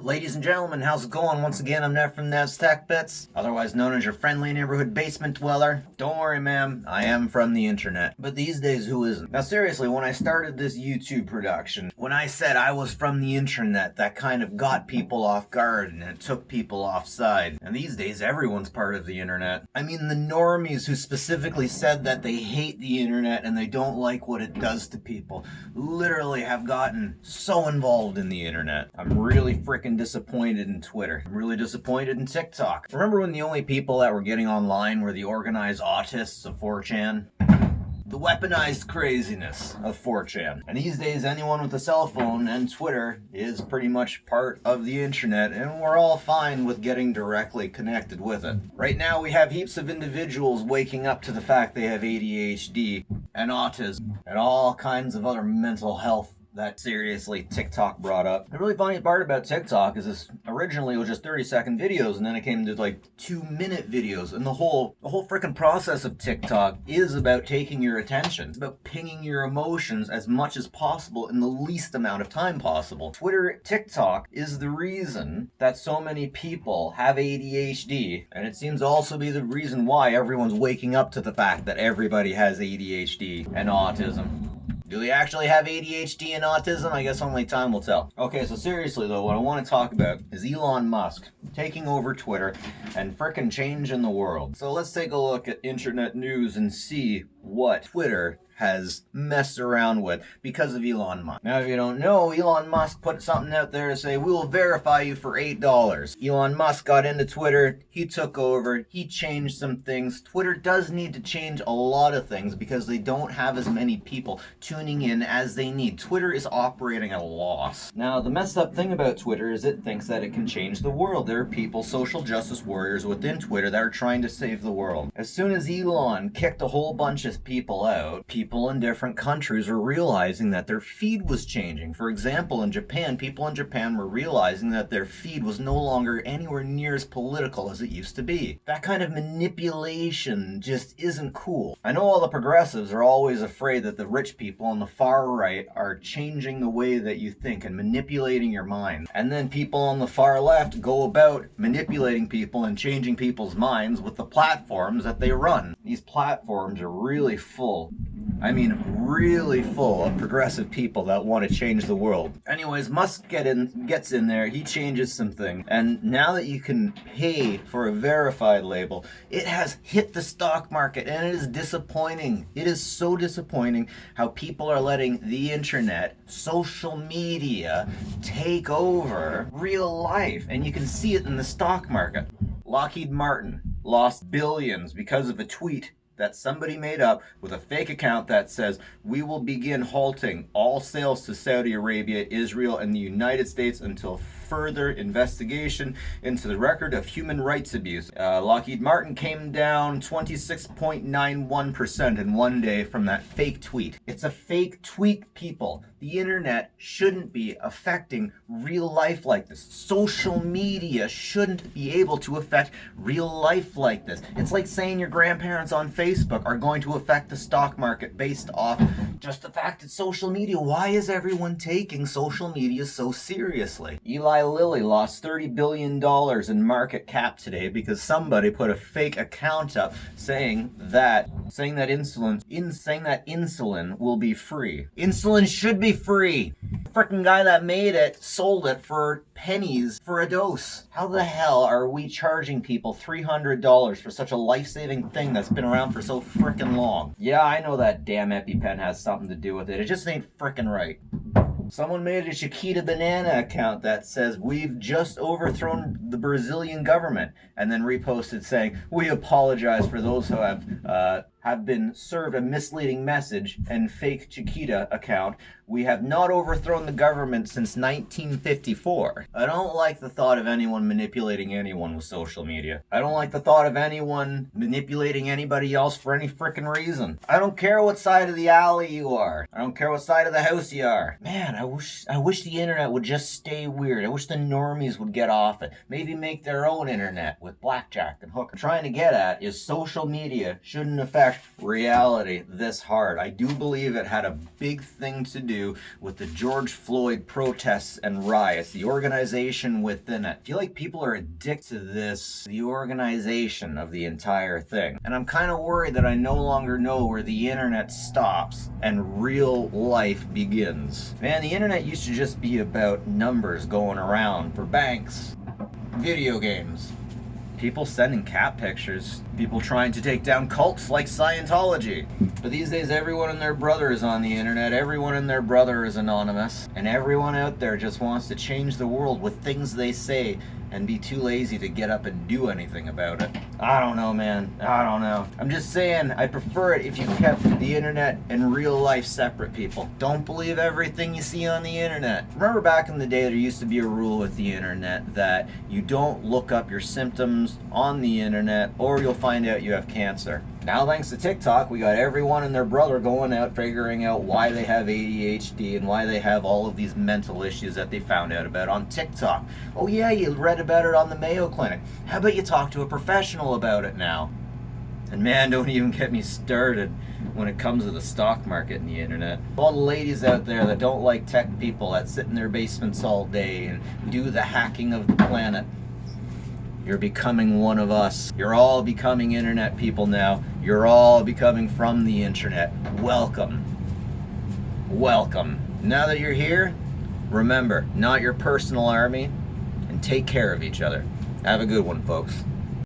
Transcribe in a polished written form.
Ladies and gentlemen, how's it going? Once again, I'm Nev from Nev's Tech Bits, otherwise known as your friendly neighborhood basement dweller. Don't worry, ma'am, I am from the internet. But these days, who isn't? Now seriously, when I started this YouTube production, when I said I was from the internet, that kind of got people off guard and it took people offside. And these days, everyone's part of the internet. I mean, the normies who specifically said that they hate the internet and they don't like what it does to people, literally have gotten so involved in the internet. I'm really freaking disappointed in Twitter. I'm really disappointed in TikTok. Remember when the only people that were getting online were the organized autists of 4chan? The weaponized craziness of 4chan. And these days, anyone with a cell phone and Twitter is pretty much part of the internet, and we're all fine with getting directly connected with it. Right now, we have heaps of individuals waking up to the fact they have ADHD and autism and all kinds of other mental health that seriously TikTok brought up. The really funny part about TikTok is this originally was just 30-second videos, and then it came to like 2-minute videos, and the whole freaking process of TikTok is about taking your attention. It's about pinging your emotions as much as possible in the least amount of time possible. TikTok is the reason that so many people have ADHD, and it seems to also be the reason why everyone's waking up to the fact that everybody has ADHD and autism. Do they actually have ADHD and autism? I guess only time will tell. Okay, so seriously though, what I want to talk about is Elon Musk taking over Twitter and frickin' changing the world. So let's take a look at internet news and see what Twitter has messed around with because of Elon Musk. Now, if you don't know, Elon Musk put something out there to say, we will verify you for $8. Elon Musk got into Twitter, he took over, he changed some things. Twitter does need to change a lot of things because they don't have as many people tuning in as they need. Twitter is operating at a loss. Now, the messed up thing about Twitter is it thinks that it can change the world. There are people, social justice warriors within Twitter that are trying to save the world. As soon as Elon kicked a whole bunch of people out, people in different countries were realizing that their feed was changing. For example, in Japan, people in Japan were realizing that their feed was no longer anywhere near as political as it used to be. That kind of manipulation just isn't cool. I know all the progressives are always afraid that the rich people on the far right are changing the way that you think and manipulating your mind. And then people on the far left go about manipulating people and changing people's minds with the platforms that they run. These platforms are really full. I mean, really full of progressive people that want to change the world. Anyways, Musk gets in there, he changes something, and now that you can pay for a verified label, it has hit the stock market, and it is disappointing. It is so disappointing how people are letting the internet, social media, take over real life, and you can see it in the stock market. Lockheed Martin lost billions because of a tweet that somebody made up with a fake account that says, we will begin halting all sales to Saudi Arabia, Israel, and the United States until further investigation into the record of human rights abuse. Lockheed Martin came down 26.91% in one day from that fake tweet. It's a fake tweet, people. The internet shouldn't be affecting real life like this. Social media shouldn't be able to affect real life like this. It's like saying your grandparents on Facebook are going to affect the stock market based off just the fact that social media. Why is everyone taking social media so seriously? Eli Lilly lost $30 billion in market cap today because somebody put a fake account up saying that insulin will be free. Insulin should be free. The frickin' guy that made it sold it for pennies for a dose. How the hell are we charging people $300 for such a life-saving thing that's been around for so frickin' long? Yeah, I know that damn EpiPen has something to do with it. It just ain't frickin' right. Someone made a Chiquita Banana account that says, we've just overthrown the Brazilian government, and then reposted saying, we apologize for those who have been served a misleading message and fake Chiquita account. We have not overthrown the government since 1954. I don't like the thought of anyone manipulating anyone with social media. I don't like the thought of anyone manipulating anybody else for any frickin' reason. I don't care what side of the alley you are. I don't care what side of the house you are. Man, I wish the internet would just stay weird. I wish the normies would get off it. Maybe make their own internet with blackjack and hooker. What I'm trying to get at is social media shouldn't affect reality this hard. I do believe it had a big thing to do with the George Floyd protests and riots, the organization within it. I feel like people are addicted to this, the organization of the entire thing. And I'm kind of worried that I no longer know where the internet stops and real life begins. Man, the internet used to just be about numbers going around for banks, video games, people sending cat pictures, people trying to take down cults like Scientology. But these days, everyone and their brother is on the internet, everyone and their brother is anonymous, and everyone out there just wants to change the world with things they say and be too lazy to get up and do anything about it. I don't know, man. I don't know. I'm just saying, I prefer it if you kept the internet and real life separate, people. Don't believe everything you see on the internet. Remember back in the day, there used to be a rule with the internet that you don't look up your symptoms on the internet or you'll find out you have cancer. Now, thanks to TikTok, we got everyone and their brother going out figuring out why they have ADHD and why they have all of these mental issues that they found out about on TikTok. Oh yeah, you read about it on the Mayo Clinic. How about you talk to a professional about it now? And man, don't even get me started when it comes to the stock market and the internet. All the ladies out there that don't like tech people, that sit in their basements all day and do the hacking of the planet. You're becoming one of us. You're all becoming internet people now. You're all becoming from the internet. Welcome. Welcome. Now that you're here, remember, not your personal army, and take care of each other. Have a good one, folks.